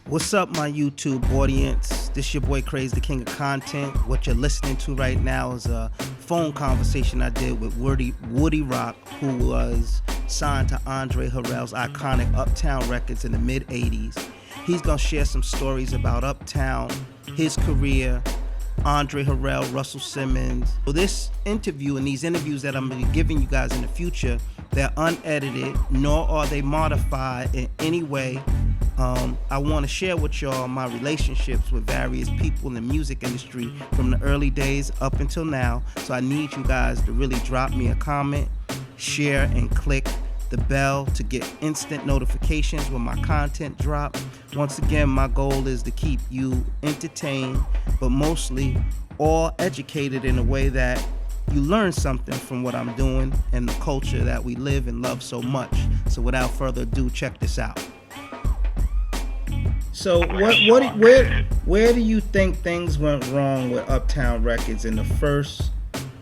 What's up, my YouTube audience? This your boy Kraze, the king of content. What you're listening to right now is a phone conversation I did with Woody Rock, who was signed to Andre Harrell's iconic Uptown Records in the mid-'80s. He's gonna share some stories about Uptown, his career, Andre Harrell, Russell Simmons. So this interview and these interviews that I'm gonna be giving you guys in the future, they're unedited, nor are they modified in any way. I want to share with y'all my relationships with various people in the music industry from the early days up until now. So I need you guys to really drop me a comment, share, and click the bell to get instant notifications when my content drop. Once again, my goal is to keep you entertained, but mostly all educated in a way that you learn something from what I'm doing and the culture that we live and love so much. So without further ado, check this out. So where do you think things went wrong with Uptown Records in the first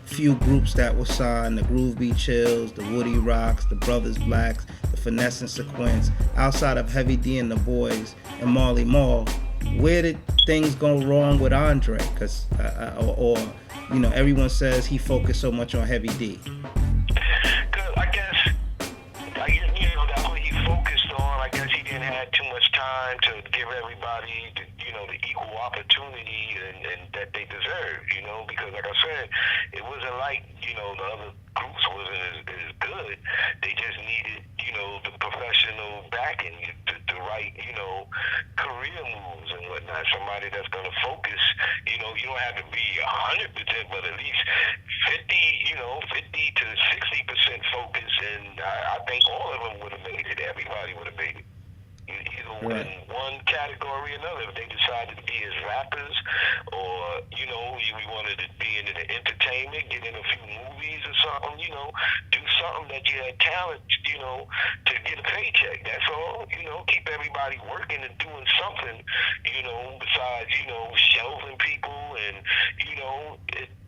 few groups that were signed? The Groove Beat Chills, the Woody Rocks, the Brothers Blacks, the Finesse&Synquis, outside of Heavy D and the Boys and Marley Marl. Where did things go wrong with Andre? Because or everyone says he focused so much on Heavy D. I guess that's what he focused on. I guess he didn't have too much time to give everybody the equal opportunity and that they deserve, because like I said, it wasn't like, the other groups wasn't as good. They just needed, the professional backing, the right, career moves and whatnot. Somebody that's going to focus, you don't have to be 100%, but at least 50 to 60% focus. And I think all of them would have made it. Everybody would have made it. Either in one category or another. If they decided to be as rappers, or we wanted to be into the entertainment, get in a few movies or something, do something that you had talent, to get a paycheck. That's all. Keep everybody working and doing something, besides shelving people and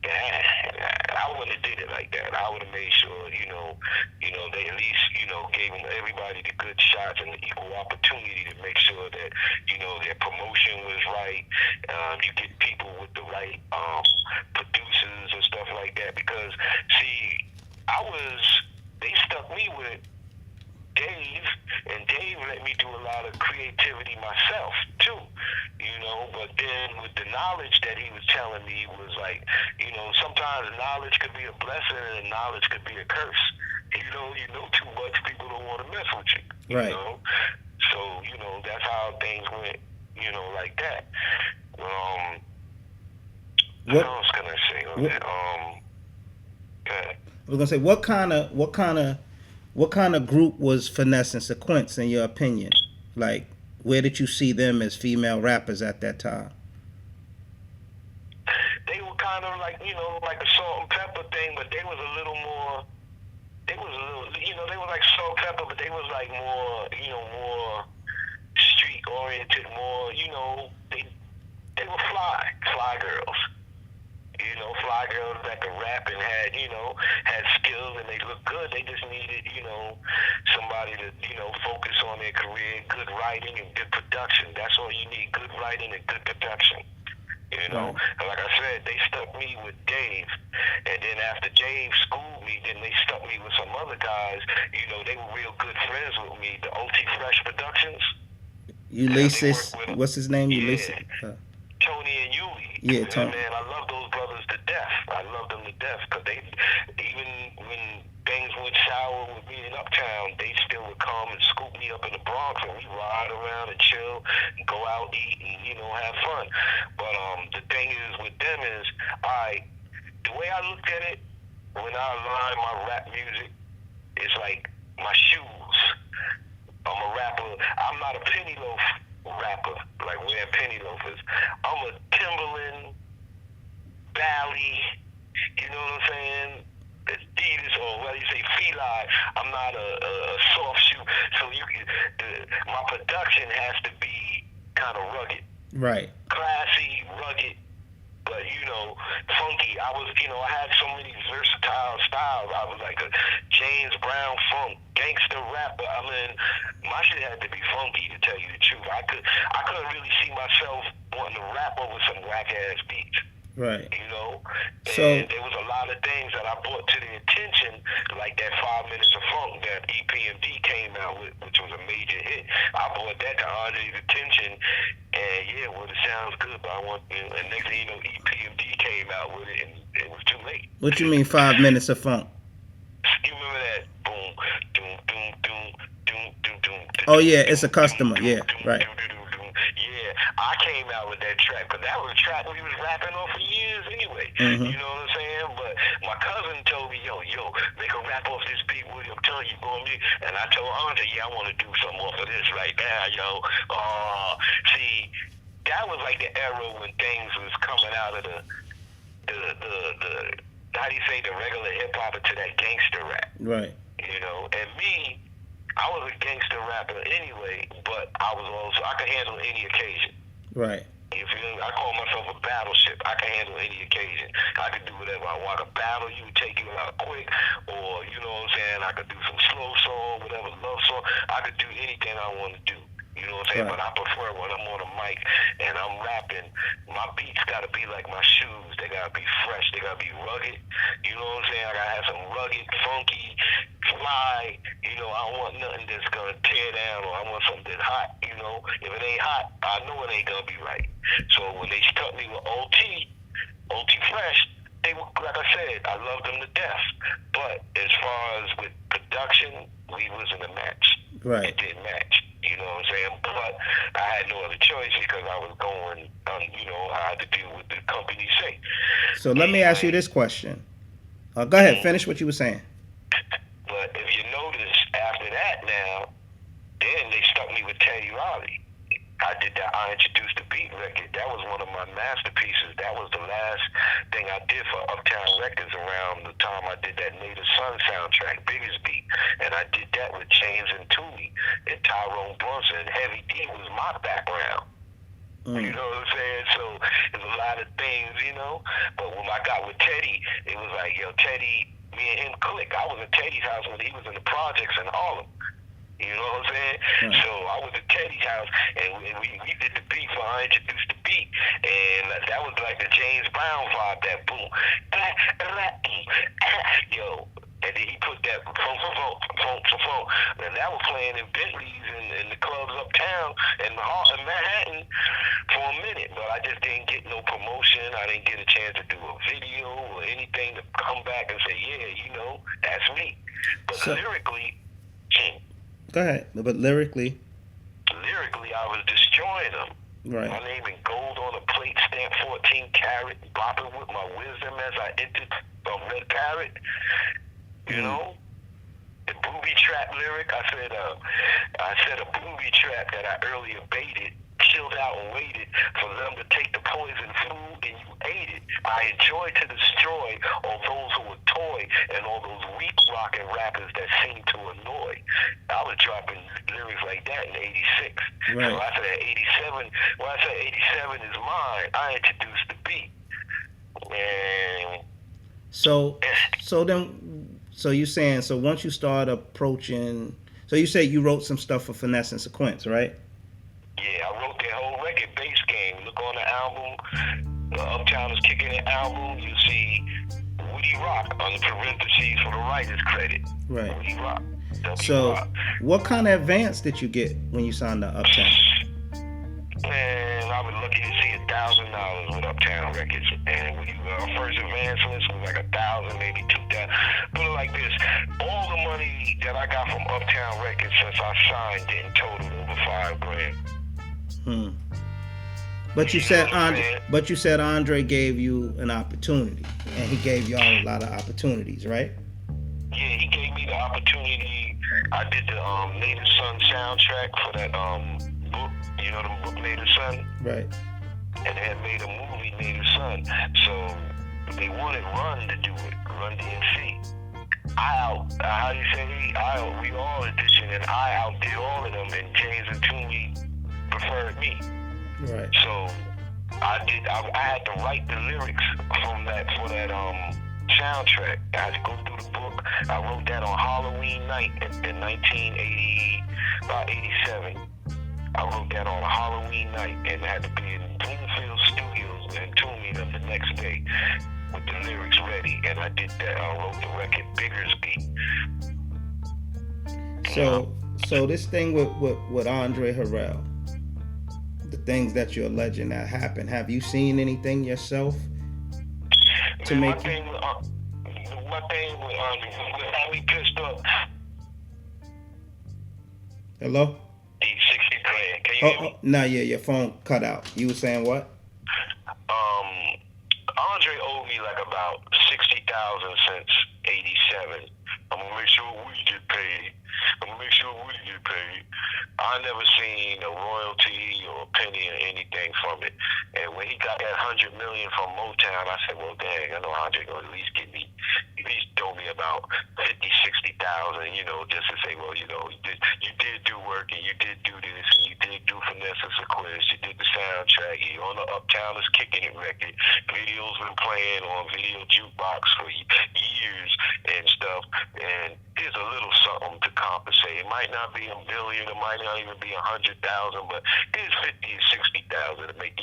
I wouldn't have did it like that. I would have made sure, they at least, gave everybody the good shots and the equal opportunity to make sure that, their promotion was right. You get people with the right producers and stuff like that. Because, see, they stuck me with Dave, and Dave let me do a lot of creativity myself too, but then with the knowledge that he was telling me was like, sometimes knowledge could be a blessing and knowledge could be a curse. You know too much, people don't want to mess with you. Right. So, that's how things went, like that. What else can I say on that? I was gonna say, what kind of group was Finesse&Synquis in your opinion? Like, where did you see them as female rappers at that time? They were kind of like, like a salt and pepper thing, but they was a little more. They was a little, they were like salt and pepper, but they was like more, more street oriented, more, they were fly girls. Fly girls that could rap and had skills and they looked good. They just needed, somebody to, focus on their career, good writing and good production. That's all you need, good writing and good production. And like I said, they stuck me with Dave. And then after Dave schooled me, then they stuck me with some other guys. They were real good friends with me. The OT Fresh Productions. Ulysses, what's his name? Yeah. Ulysses. Tony and Yuli. Yeah, Tony. Man, I love those brothers to death. I love them to death because they, even when things went sour with me in Uptown, they still would come and scoop me up in the Bronx and we ride around and chill and go out, eat, and, have fun. But the thing is with them is, the way I looked at it, when I align my rap music, it's like my shoes. I'm a rapper. I'm not a penny loaf rapper, like wearing penny loafers. I'm a Timberland, Bally, you know what I'm saying? Adidas, or whether you say Feli. I'm not a soft shoe. So my production has to be kind of rugged. Right. Classy, rugged, but funky. I had so many versatile styles. I was like a James Brown funk, gangster rapper. I mean, my shit had to be funky, to tell you the truth. I I couldn't really see myself wanting to rap over some whack ass beats. Right. You know, So and there was a lot of things that I brought to the attention, like that 5 Minutes of Funk that EPMD came out with, which was a major hit. I brought that to Andre's attention, and yeah, well, it sounds good, but I want, and next thing you know, EPMD came out with it, and it was too late. what you mean 5 minutes of funk? You remember that? Boom, doom, doom, doom, doom, doom, doom. Oh yeah, it's a customer. Yeah, right. Yeah, I came out with that track, because that was a track we was rapping on for years anyway. Mhm. You know what I'm saying? But my cousin told me, yo, make a rap off this beat, Woody. I'm telling you, going me. And I told Andre, yeah, I want to do something off of this right now, yo. See, that was like the era when things was coming out of the how do you say, the regular hip hop into that gangster rap. Right. You know, and me, I was a gangster rapper anyway, but I could handle any occasion. Right. You feel me? I call myself a battleship. I can handle any occasion. I can do whatever I want. I can battle you, take you out quick, or, you know what I'm saying, I could do some slow song, whatever, love song. I could do anything I want to do. You know what I'm saying? Right. But I prefer when I'm on a mic and I'm rapping, my beats got to be like my shoes. They got to be fresh. They got to be rugged. You know what I'm saying? I got to have some rugged, funky, fly. You know, I don't want nothing that's going to tear down, or I want something that's hot. You know, if it ain't hot, I know it ain't going to be right. So when they stuck me with OT Fresh, they were, like I said, I loved them to death. But as far as with production, we wasn't a match. Right. It didn't match. You know what I'm saying? But I had no other choice, because I was going, you know, I had to deal with the company say. So let me ask you this question. Go ahead, finish what you were saying. But if you notice, after that now, then they stuck me with Teddy Riley. I did that I Introduced the Beat record. That was one of my masterpieces. That was the last thing I did for Uptown Records around the time I did that Native Son soundtrack, Biggest Beat. And I did that with James and Toomey and Tyrone Brunson. Heavy D was my background. You know what I'm saying? So there's a lot of things, you know. But when I got with Teddy, it was like, yo, Teddy, me and him click. I was at Teddy's house when he was in the projects in Harlem. You know what I'm saying? Right. So I was at Teddy's house, and we did the beat for I Introduced the Beat, and that was like the James Brown vibe, that boom, yo. And then he put that phone, and that was playing in Bentleys in the clubs uptown in Manhattan for a minute, but I just didn't get no promotion. I didn't get a chance to do a video or anything to come back and say, yeah, you know, that's me. But lyrically, go ahead. But lyrically, I was destroying them. right. My name in gold on a plate, stamp 14 karat, bopping with my wisdom as I entered a red parrot. You know, the booby trap lyric. I said a booby trap that I earlier baited, chilled out and waited for them to take the poison food, and you ate it. I enjoy to destroy all those who would toy, and all those weak rockin' rappers that seem to annoy. I was dropping lyrics like that in '86. Right. So I said 87. When I said 87 is mine, I Introduced the Beat. And So you're saying, so once you start approaching, so you say you wrote some stuff for Finesse&Synquis, right? yeah, I wrote that whole record, Bass Game. Look on the album, the Uptown is Kicking It album. You see Woody Rock on the parentheses for the writer's credit. Right. Woody Rock. So, what kind of advance did you get when you signed to Uptown? Man, I was lucky to see $1,000 with Uptown Records, and when our first advance list was like 1,000, maybe 2,000. Put it like this: all the money that I got from Uptown Records since I signed didn't total over $5,000. But you said Andre gave you an opportunity, and he gave y'all a lot of opportunities, right? Yeah, he gave me the opportunity. I did the Native Son soundtrack for that book, you know, the book Native Son. Right. And they had made a movie, Native Son. So they wanted Run to do it, Run DMC. We all edition, and I outdid all of them, and James and Toomey preferred me. Right. So I had to write the lyrics for that soundtrack. I had to go through the book. I wrote that on Halloween night in 1980, about 87. I wrote that on a Halloween night, and I had to be in Bloomfield Studios and tuning them the next day with the lyrics ready, and I did that. I wrote the record Biggersby. So this thing with Andre Harrell, the things that you're alleging that happened, have you seen anything yourself to Man, make my thing with Andre, how he pissed up. Hello? 60 grand. Can you hear me? No, yeah, your phone cut out. You were saying what? Andre owed me like about 60,000 since '87. I'm gonna make sure we get paid. I never seen a royalty or a penny or anything from it. And when he got that 100 million from Motown, I said, well, dang, I know Andre gonna at least give me, at least throw me about 50, 60,000, just to say, well, you did do work, and you did do this, and you did do Finesse&Synquis, you did the soundtrack, you on the Uptown is Kicking It record. Video's been playing on video jukebox for years and stuff, and here's a little something to compensate. It might not be a million, it might not even be 100,000, but here's 50 or 60,000 to make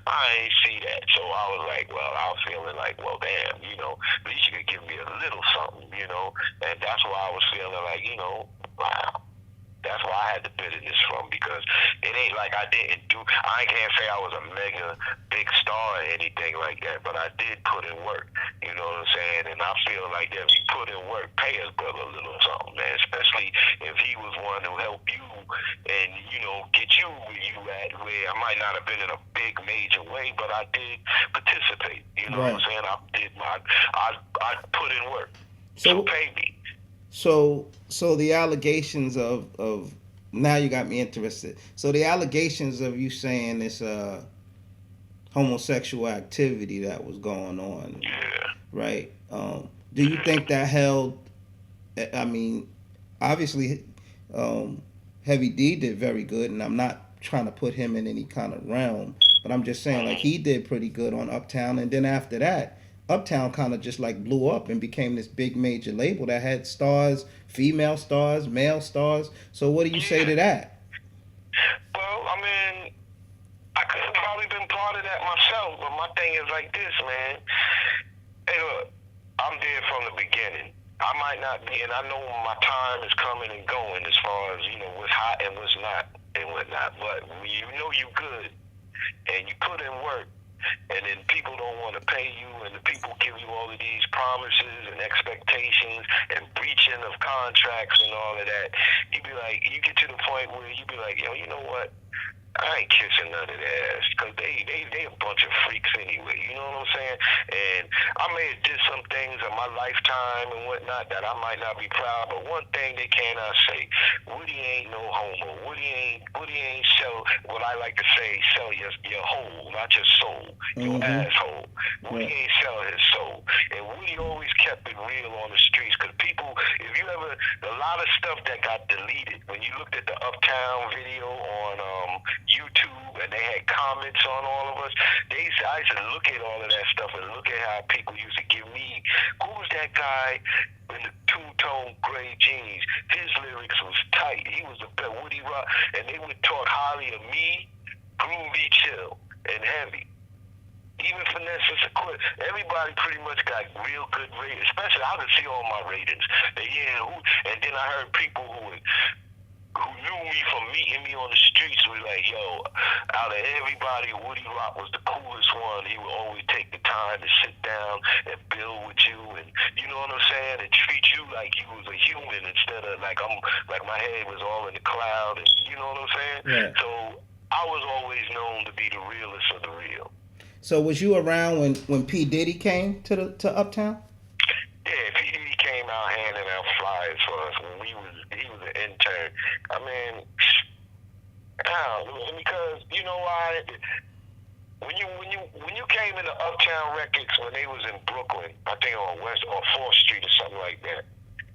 I ain't see that. So I was like, well, I was feeling like, well, damn, at least you could give me a little something, and that's why I was feeling like, wow. That's why I had to bid in this from, because it ain't like I can't say I was a mega big star or anything like that, but I did put in work, you know what I'm saying? And I feel like that if you put in work, pay us brother a little something, man, especially if he was one who helped you and, get you where you at, where I might not have been in a big major way, but I did participate, you know what I'm saying? I put in work, so pay me. So the allegations of now you got me interested. So the allegations of you saying this homosexual activity that was going on, right? Do you think that held? I mean, obviously, Heavy D did very good, and I'm not trying to put him in any kind of realm, but I'm just saying like he did pretty good on Uptown, and then after that, Uptown kind of just like blew up and became this big major label that had stars, female stars, male stars. So what do you say to that? Well, I mean, I could have probably been part of that myself, but my thing is like this, man. Hey, look, I'm there from the beginning. I might not be, and I know my time is coming and going as far as, what's hot and what's not and whatnot, but when you know you good and you put in work, and then people don't want to pay you, and the people give you all of these promises and expectations and breaching of contracts and all of that, you get to the point where you be like, yo, you know what? I ain't kissing none of their ass, because they a bunch of freaks anyway, you know what I'm saying? And I may have did some things in my lifetime and whatnot that I might not be proud, but one thing they cannot say, Woody ain't no homo. Woody ain't sell, what I like to say, sell your whole, not your soul, your asshole. Woody ain't sell his soul. And Woody always kept it real on the streets, because people, if you ever, a lot of stuff that got deleted, when you looked at the Uptown video on YouTube, and they had comments on all of us. I used to look at all of that stuff and look at how people used to give me, who's that guy in the two-tone gray jeans? His lyrics was tight. He was the best Woody Rock, and they would talk highly of me, Groovy Chill, and Heavy. Even Finesse&Synquis, everybody pretty much got real good ratings. Especially, I could see all my ratings. And then I heard people who knew me from meeting me on the streets were like, yo, out of everybody, Woody Rock was the coolest one. He would always take the time to sit down and build with you, and you know what I'm saying, and treat you like you was a human instead of like my head was all in the cloud, and you know what I'm saying? Yeah. So I was always known to be the realest of the real. So was you around when P. Diddy came to Uptown? Yeah, P. Diddy came out handing out flyers for us when he was an intern. I mean, because you know why? When you came into Uptown Records when they was in Brooklyn, I think on West or 4th Street or something like that.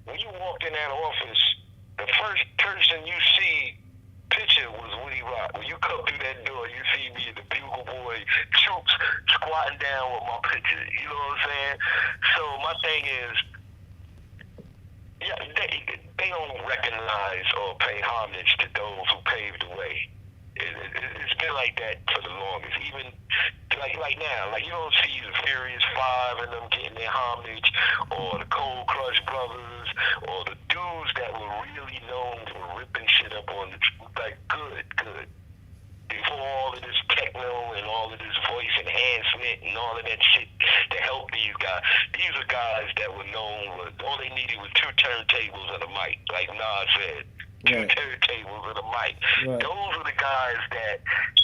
When you walked in that office, the first person you see picture was Woody Rock. When you come through that door, you see me and the Bugle Boy troops squatting down with my picture. You know what I'm saying? So my thing is, yeah, they don't recognize or pay homage to those who paved the way. like that for the longest. Even like now, like you don't see the Furious Five and them getting their homage, or the Cold Crush Brothers, or the dudes that were really known for ripping shit up on the like good. Before all of this techno and all of this voice enhancement and all of that shit to help these guys. These are guys that were known, all they needed was two turntables and a mic, like Nas said. Two turntables and a mic. Right. Those are the guys that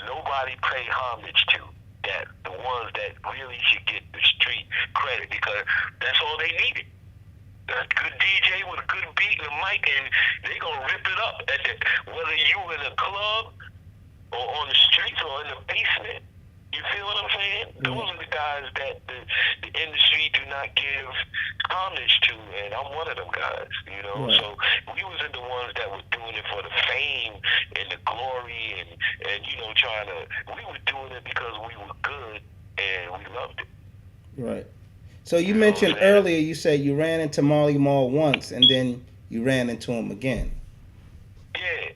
nobody paid homage to. That the ones that really should get the street credit because that's all they needed. A good DJ with a good beat and a mic, and they gonna rip it up at the, whether you in a club or on the streets or in the basement. You feel what I'm saying? Those are the guys that the industry do not give homage to, and I'm one of them guys, you know? Right. So we wasn't the ones that were doing it for the fame and the glory and you know, we were doing it because we were good and we loved it. Right. So you mentioned earlier, you said you ran into Marley Marl once, and then you ran into him again. Yeah,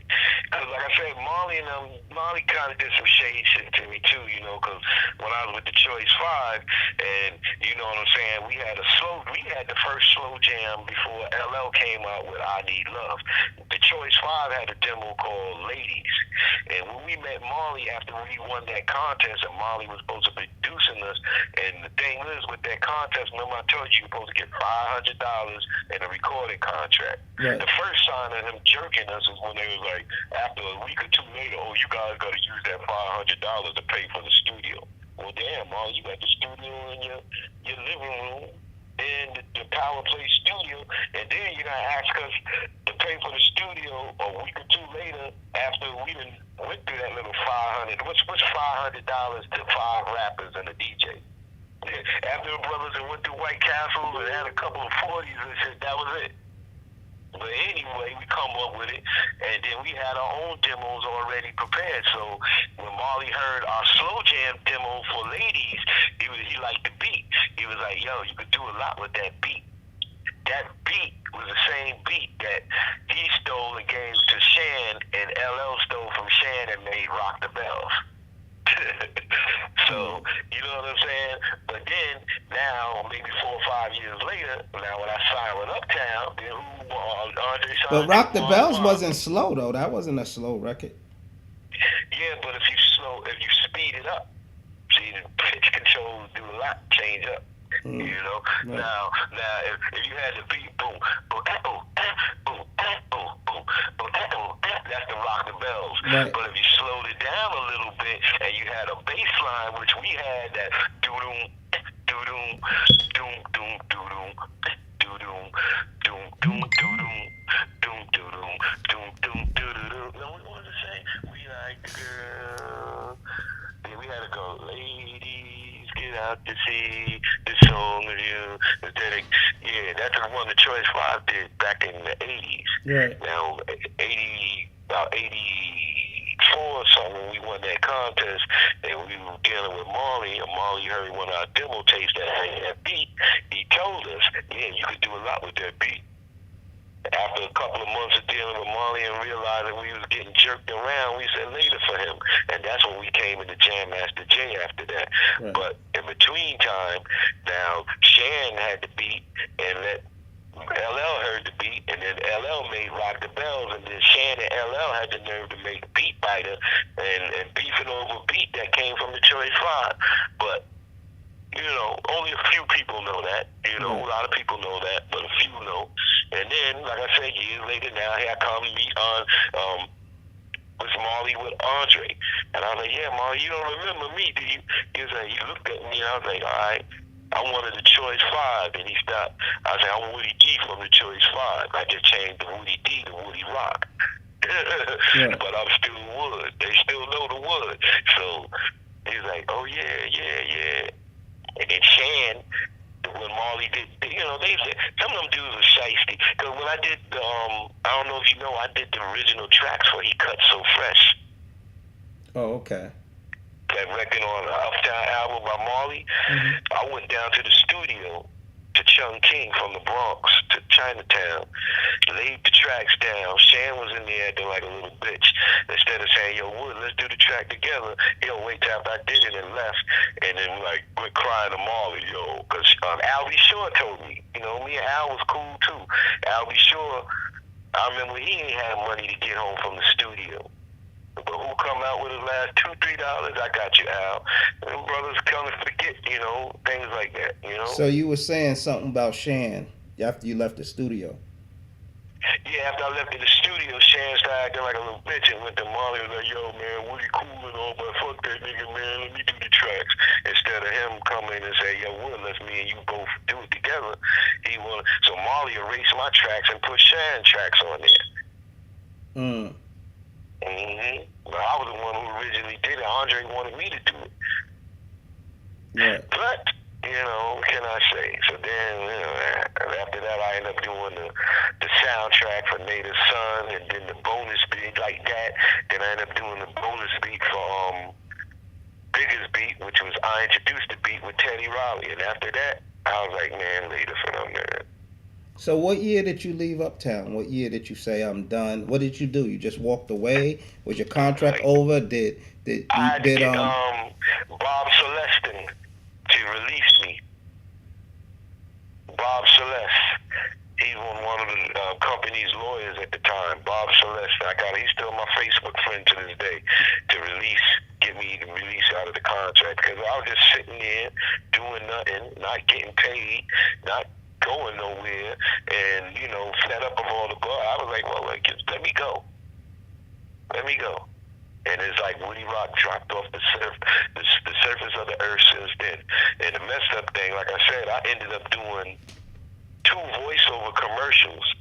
because like I said, Marley kind of did some shade shit to me too, you know, because when I was with the Choice Five, and you know what I'm saying, we had the first slow jam before LL came out with I Need Love. The Choice Five had a demo called Ladies, and when we met Marley after we won that contest, and Marley was supposed to be producing us, and the thing is with that contest, remember I told you, you're supposed to get $500 in a recording contract. Right. The first sign of him jerking us is when they was like, after a week or two later, oh, you guys got to use that $500 to pay for the studio. Well, damn, Marley, you got the studio in your living room and the Power Play studio, and then you're going to ask us to pay for the studio a week or two later after we done went through that little $500. What's $500 to 5 rappers and a DJ? After the brothers that went through White Castles and had a couple of 40s and shit, that was it. But anyway, we come up with it, and then we had our own demos already prepared. So when Marley heard our slow jam demo for Ladies, he liked the beat. He was like, yo, you could do a lot with that beat. That beat was the same beat that he stole and gave to Shan, and LL stole from Shan and made Rock the Bells. So, you know what I'm saying? But then, now, maybe 4 or 5 years later, now when I signed with Uptown, then Andre signed. But Rock the Bells wasn't slow, though. That wasn't a slow record. Yeah, but if you speed it up, see, the pitch controls do a lot, change up. You know? Right. Now, if you had the beat, boom, boom, boom, boom, boom, boom, boom, that's the Rock the Bells. Right. But if you slowed it down a little bit and you had a bass line, which we had that doo-doom, doo-doom, doom, doom, doo-doom, doo-doom, doom, doom, doo-doom, doom, doo-doom, doom, doom, doo-doo-doo. You know what we wanted to say? We like the girl. Then we had to go, ladies, get out to see the song of you. Yeah, that's the one the Choice 5 did back in the 80s. Right. Now, about 84 or something, when we won that contest, and we were dealing with Marley, and Marley heard one of our demo tapes that had that beat. He told us, yeah, you could do a lot with that beat. After a couple of months of dealing with Marley and realizing we was getting jerked around, we said later for him. And that's when we came into Jam Master Jay after that. Right. But in between time, now Shan had the beat and let LL heard the beat, and then LL made Rock the Bells, and then Shan and LL had the nerve to make Beat Biter and beefing over beat that came from the Choice 5. But you know, only a few people know that. You know, a lot of people know that, but a few know. And then, like I said, years later now, here I come meet on was Marley with Andre. And I was like, yeah, Marley, you don't remember me, do you? He was like, he looked at me, and I was like, all right, I'm one of the Choice 5. And he stopped. I was like, I'm Woody D from the Choice 5. I just changed the Woody D to Woody Rock. But I'm still Wood. They still know the Wood. So he's like, oh, yeah. And then Shan, when Marley did, you know, they said, some of them dudes were shiesty. Because when I did, I don't know if you know, I did the original tracks for He Cut So Fresh. Oh, okay. That record on the Uptown album by Marley. I went down to the studio to Chung King from the Bronx to Chinatown, laid the tracks down. Shan was in the acting like a little bitch. Instead of saying, yo, Wood, let's do the track together, he'll wait till after I did it and left, and then like quit crying to Marley, yo. Because Albie Shore told me, me and Al was cool too. Albie Shore, I remember he ain't had money to get home from the studio. But who come out with his last $2-3? I got you, Al. And brothers come and forget, things like that. So you were saying something about Shan after you left the studio. Yeah, after I left in the studio, Shan started acting like a little bitch and went to Marley and was like, yo, man, Woody cool and all, but fuck that nigga, man, let me do the tracks. Instead of him coming and say, yo, Wood, let's me and you both do it together. So Marley erased my tracks and put Shan tracks on there. But I was the one who originally did it. Andre wanted me to do it. Right. But, what can I say? So then, after that, I ended up doing the soundtrack for Native Son, and then the bonus beat like that. Then I ended up doing the bonus beat for Biggest Beat, which was I Introduced the Beat with Teddy Riley. And after that, I was like, man, later for them, man. So what year did you leave Uptown? What year did you say I'm done? What did you do? You just walked away? Was your contract over? Did I did Bob Celestin to release me. Bob Celeste. He was one of the company's lawyers at the time. Bob Celeste. He's still my Facebook friend to this day. To get me the release out of the contract, because I was just sitting there doing nothing, not getting paid, not going nowhere, and fed up of all the blood. I was like, well, just let me go. And it's like Woody Rock dropped off the surface of the earth since then. And the messed up thing, like I said, I ended up doing 2 voiceover commercials,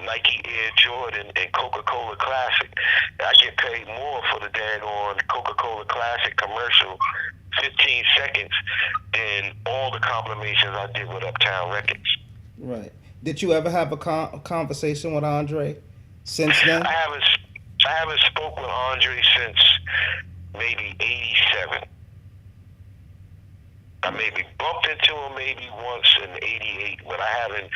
Nike Air Jordan and Coca-Cola Classic. I get paid more for the daggone Coca-Cola Classic commercial, 15 seconds, than all the compilations I did with Uptown Records. Right. Did you ever have a conversation with Andre since then? I haven't spoke with Andre since maybe 87. I maybe bumped into him maybe once in 88, but I haven't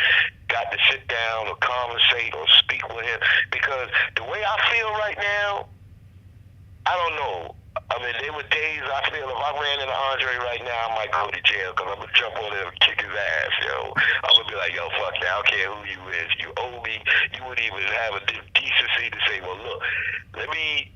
got to sit down or conversate or speak with him, because the way I feel right now, I don't know. I mean, there were days I feel if I ran into Andre right now, I might go to jail, because I'm going to jump on him and kick his ass, yo. I'm going to be like, yo, fuck that. I don't care who you is. You owe me. You wouldn't even have a decency to say, well, look, let me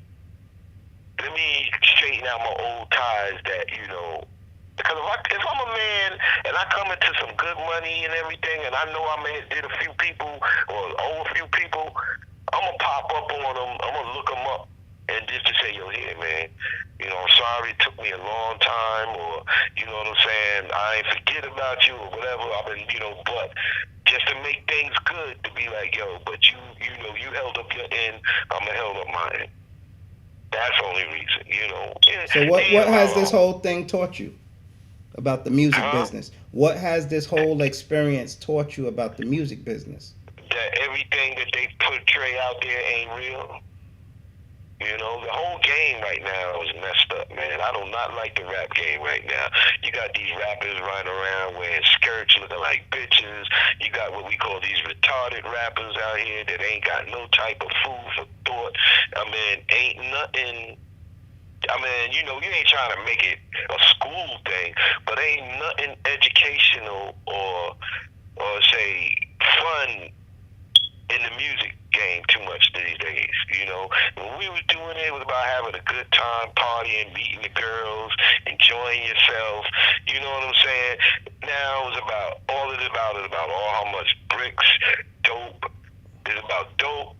straighten out my old ties that, because if I'm a man and I come into some good money and everything, and I know I may have did a few people or owe a few people, I'm going to pop up on them. I'm going to look them up. And just to say, yo, here, man, I'm sorry it took me a long time, or, you know what I'm saying, I ain't forget about you, or whatever. I've been, but just to make things good, to be like, yo, but you held up your end, I'm going to held up mine. That's the only reason, So what has this whole thing taught you about the music business? What has this whole experience taught you about the music business? That everything that they portray out there ain't real. The whole game right now is messed up, man. I do not like the rap game right now. You got these rappers running around wearing skirts looking like bitches. You got what we call these retarded rappers out here that ain't got no type of food for thought. I mean, ain't nothing. I mean, you ain't trying to make it a school thing, but ain't nothing educational or say fun in the music game too much these days. When we was doing it was about having a good time, partying, meeting the girls, enjoying yourself. You know what I'm saying? Now it's about how much bricks, dope. It's about dope,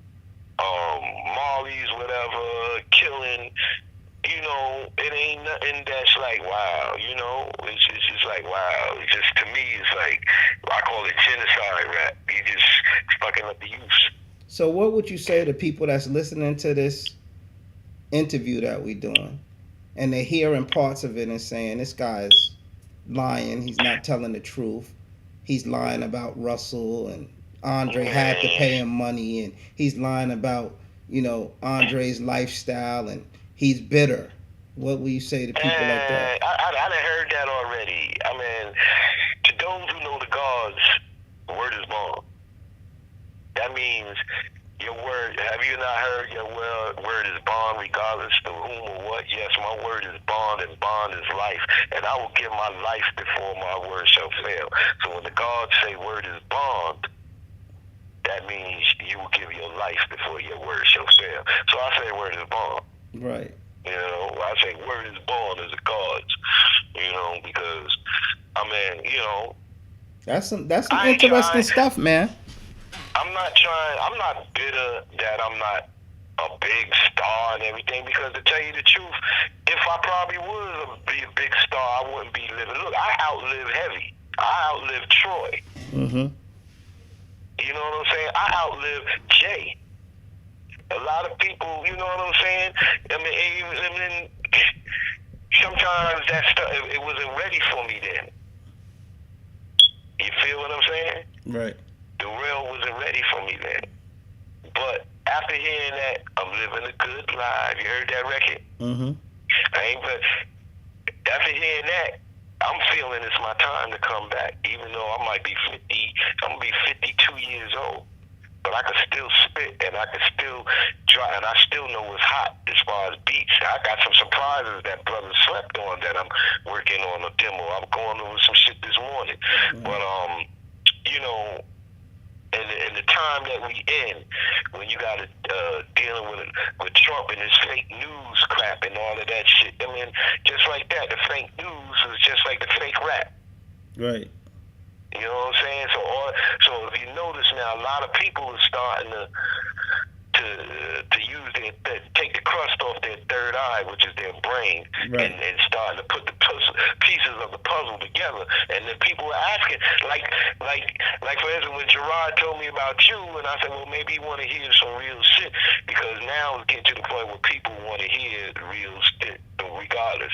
Molly's, whatever, killing. It ain't nothing that's like, wow, it's just like, wow. It's just, to me, it's like, I call it genocide rap. You just fucking up the youth. So what would you say to people that's listening to this interview that we doing, and they're hearing parts of it and saying, this guy's lying, he's not telling the truth, he's lying about Russell, and Andre had to pay him money, and he's lying about, Andre's lifestyle, and he's bitter. What will you say to people like that? I done heard that already. I mean, to those who know the gods, means your word. Have you not heard your word is bond regardless to whom or what? Yes, my word is bond, and bond is life. And I will give my life before my word shall fail. So when the gods say word is bond, that means you will give your life before your word shall fail. So I say word is bond. Right. You know, I say word is bond as the gods. You know, because I mean, you know, That's some interesting stuff, man. I'm not bitter that I'm not a big star and everything, because to tell you the truth, if I probably was be a big star, I wouldn't be living. Look, I outlived Heavy. I outlived Troy. Mm-hmm. You know what I'm saying? I outlived Jay. A lot of people, you know what I'm saying? I mean, sometimes that stuff, it wasn't ready for me then. You feel what I'm saying? Right. The rail wasn't ready for me then. But after hearing that, I'm living a good life. You heard that record? Mm-hmm. After hearing that, I'm feeling it's my time to come back. Even though I might be 50, I'm gonna be 52 years old. But I can still spit, and I can still try, and I still know what's hot as far as beats. I got some surprises that brother slept on that I'm working on a demo. I'm going over some shit this morning. Mm-hmm. But you know, in the time that we in, when you got to dealing with Trump and his fake news crap and all of that shit. I mean, just like that, the fake news is just like the fake rap. Right. You know what I'm saying? So if you notice now, a lot of people are starting to use take the crust off their third eye, which is their brain, right. and starting to put the pieces of the puzzle together. And then people are asking, like for instance, when Gerard told me about you, and I said, well, maybe you want to hear some real shit, because now it's getting to the point where people want to hear the real shit, regardless.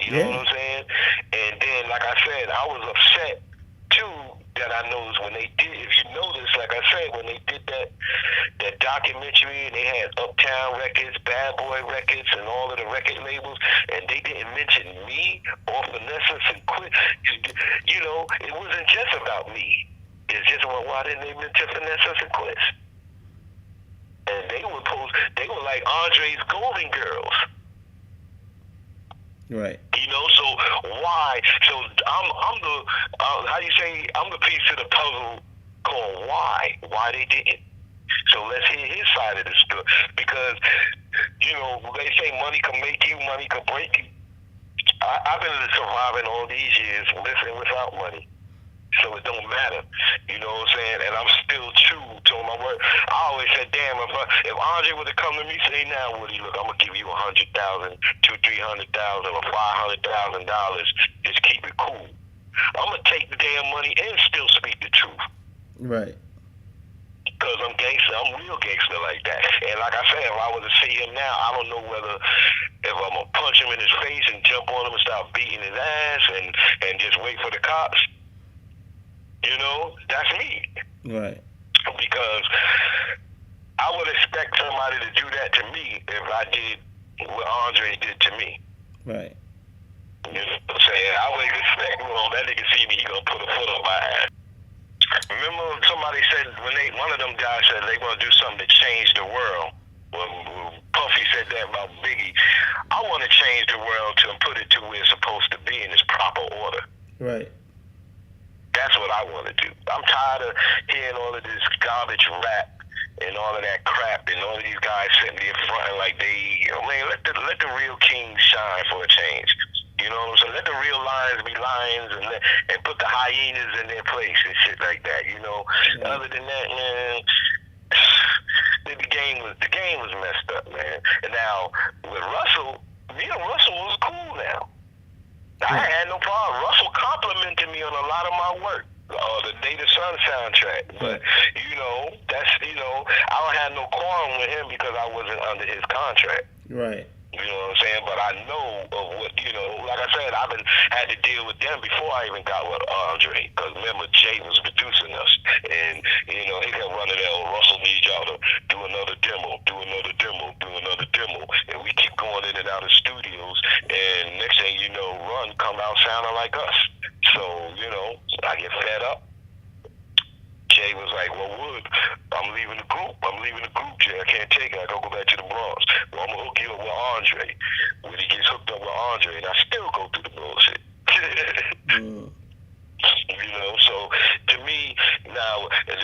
You know what I'm saying? And then, like I said, I was upset too that I noticed when they did, if you notice, like I said, when they did that documentary, and they had Uptown Records, Bad Boy Records, and all of the record labels, and they didn't mention me or Finesse&Synquis. You know, it wasn't just about me. It's just, well, why didn't they mention Finesse&Synquis? And they were like Andre's Golden Girls. Right. You know, so why? So I'm the how do you say? I'm the piece of the puzzle called why they didn't. So let's hear his side of the story, because you know they say money can make you, money can break you. I've been surviving all these years living without money. So it don't matter, you know what I'm saying? And I'm still true to my word. I always said, damn, if Andre would have come to me and say, now, Woody, look, I'm gonna give you $100,000, $200,000, $300,000, or $500,000. Just keep it cool. I'm gonna take the damn money and still speak the truth. Right. Because I'm gangster. I'm real gangster like that. And like I said, if I were to see him now, I don't know whether if I'm gonna punch him in his face and jump on him and start beating his ass and just wait for the cops. You know, that's me. Right. Because I would expect somebody to do that to me if I did what Andre did to me. Right. You know what I'm saying? I would expect, well, that nigga see me, he gonna put a foot on my ass. Remember somebody said, one of them guys said they gonna do something to change the world. Well, Puffy said that about Biggie. I want to change the world to put it to where it's supposed to be in its proper order. Right. That's what I want to do. I'm tired of hearing all of this garbage rap and all of that crap, and all of these guys sitting there fronting like they, you know, man, let the real kings shine for a change. You know what I'm saying? Let the real lions be lions, and put the hyenas in their place and shit like that. You know. Yeah. Other than that, man, the game was messed up, man. And now with Russell, me and Russell was cool now. I had no problem. Russell complimented me on a lot of my work, the Native Son soundtrack. But, you know, I don't have no quarrel with him because I wasn't under his contract. Right. You know what I'm saying? But I know of what, you know, like I said, I've had to deal with them before I even got with Andre. Because remember, Jay was producing us. And, you know, he kept running that, oh, Russell needs y'all to do another demo, do another demo, do another demo. And we keep going in and out of studios. And next thing you know, Run come out sounding like us. So, you know, I get fed up. Jay was like, well, Wood, I'm leaving the group. leaving the group chat. I can't take it. I gotta go back to the Bronx. Well, I'm gonna hook you up with Andre. When he gets hooked up with Andre, and I still go through the bullshit. You know, so to me, now, as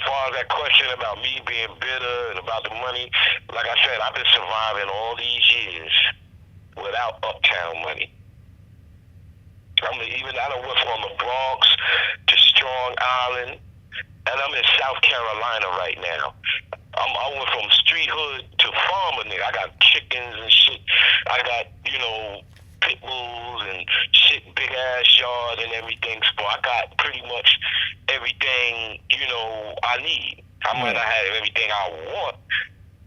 far as that question about me being bitter and about the money, like I said, I've been surviving all these years without Uptown money. I done went from the Bronx to Strong Island, and I'm in South Carolina right now. I went from street hood to farmer nigga. I got chickens and shit. I got, pit bulls and shit, big ass yard and everything. So I got pretty much everything, I need. I might not have everything I want,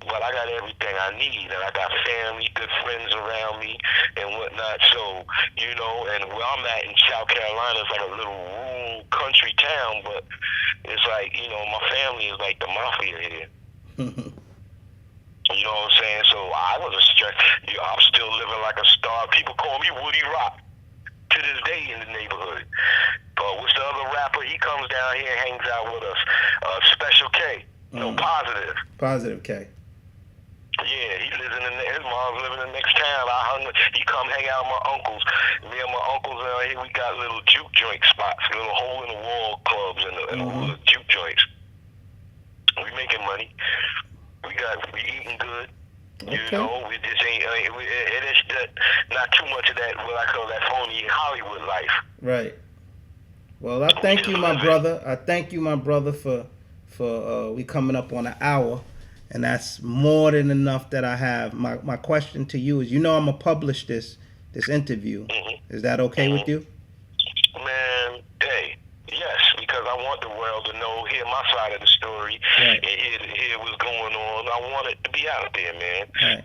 but I got everything I need, and I got family, good friends around me, and whatnot. So, and where I'm at in South Carolina is like a little rural country town, but it's like, my family is like the mafia here. You know what I'm saying? So I wasn't stressed. I'm still living like a star. People call me Woody Rock to this day in the neighborhood. But what's the other rapper? He comes down here and hangs out with us. Special K. No, Positive. Positive K. Yeah, he lives his mom's living in the next town. He come hang out with my uncles. Me and my uncles here, we got little juke joint spots, little hole in the wall clubs and the hood juke joints. We making money. We eating good. Okay. We just ain't. It is not too much of that what I call that phony Hollywood life. Right. Well, I thank you, my brother. I thank you, my brother, for we coming up on an hour. And that's more than enough that I have. My question to you is, I'm gonna publish this interview. Is that okay with you? Man, hey, yes, because I want the world to know, hear my side of the story, and hear what's going on. I want it to be out there, man. Right.